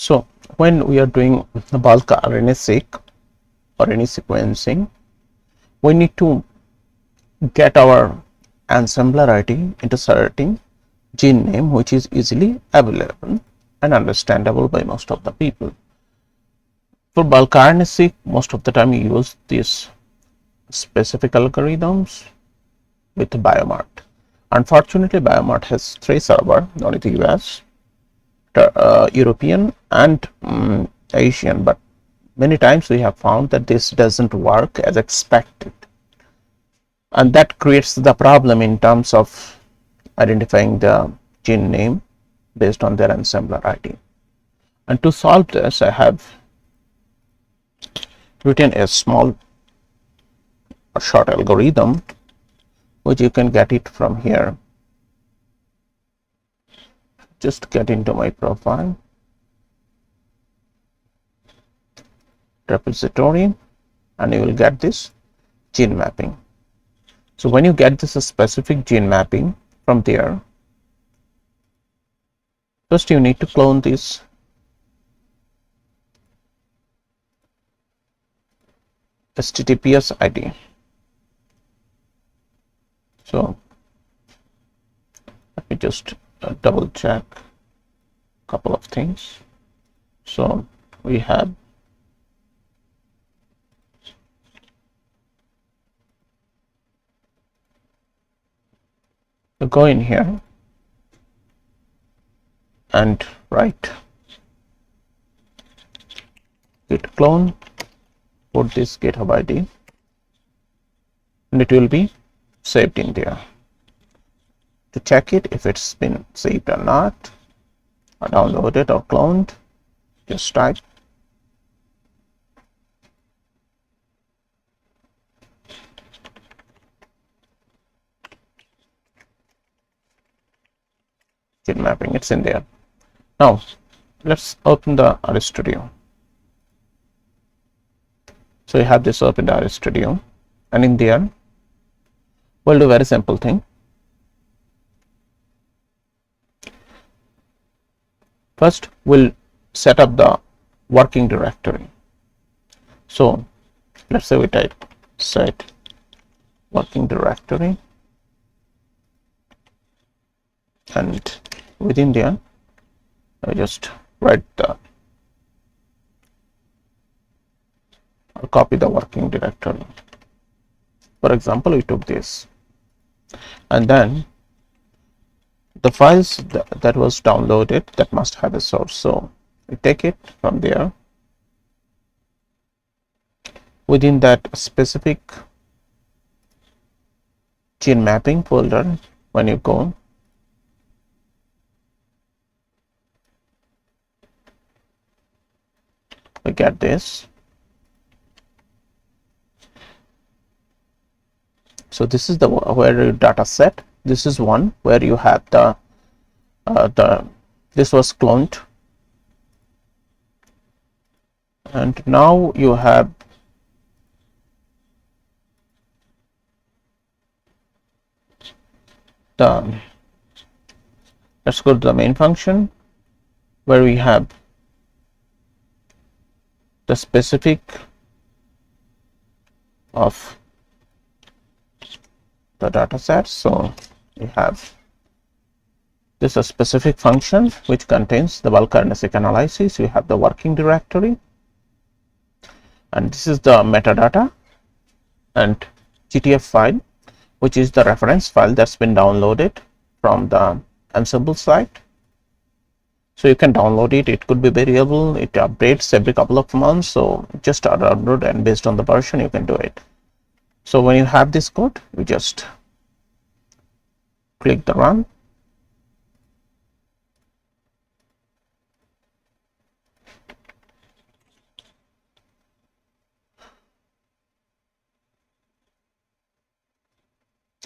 So when we are doing the bulk RNA-seq or any sequencing, we need to get our ensembler ID into certain gene name which is easily available and understandable by most of the people. For bulk RNA-seq, most of the time you use these specific algorithms with BioMart. Unfortunately, BioMart has 3 servers, only the US, European and Asian, but many times we have found that this doesn't work as expected, and that creates the problem in terms of identifying the gene name based on their ensembler ID. And to solve this, I have written a small or short algorithm which you can get it from here. Just get into my profile, repository, and you will get this gene mapping. So when you get this specific gene mapping from there, first you need to clone this HTTPS ID. So let me just double check a couple of things. So we have to go in here and write git clone, put this GitHub ID, and it will be saved in there. To check it if it's been saved or not, or downloaded or cloned, just type gene mapping. It's in there. Now let's open the RStudio. So you have this open the RStudio, and in there we'll do a very simple thing. First we'll set up the working directory. So let's say we type set working directory, and within there I just write the or copy the working directory. For example, we took this, and then the files that was downloaded, that must have a source. So we take it from there. Within that specific gene mapping folder, when you go, we get this. So this is the where data set. This is one where you have the this was cloned, and now you have the, let's go to the main function where we have the specific of the data set. So we have this a specific function which contains the bulk RNA-seq analysis. We have the working directory, and this is the metadata and GTF file, which is the reference file that's been downloaded from the Ensemble site. So you can download it. It could be variable. It updates every couple of months. So just download, and based on the version you can do it. So when you have this code, you just click the run.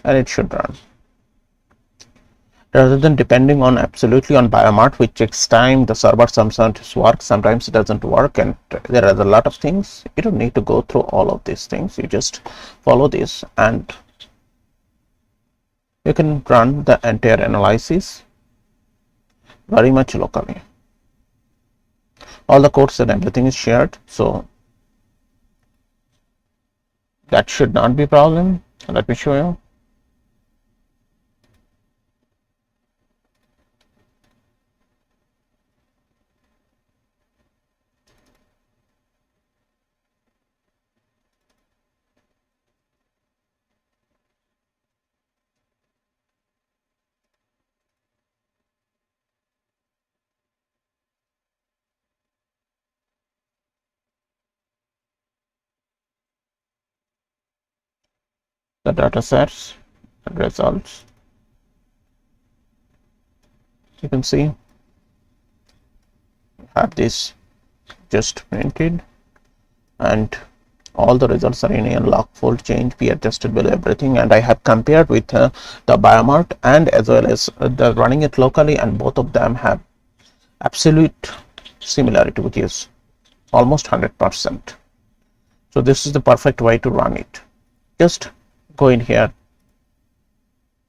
And it should run. Rather than depending on absolutely on BioMart, which takes time, the server sometimes works, sometimes it doesn't work, and there are a lot of things. You don't need to go through all of these things. You just follow this, and you can run the entire analysis very much locally. all the codes and everything is shared, so that should not be a problem. Let me show you. The data sets and results, you can see have this just printed, and all the results are in a log fold change, we adjusted below everything, and I have compared with the BioMart and as well as the running it locally, and both of them have absolute similarity, which is almost 100%. So this is the perfect way to run it. Just go in here,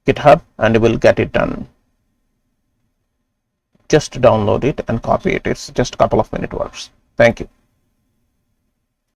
GitHub, and you will get it done. Just download it and copy it. It's just a couple of minute works. Thank you.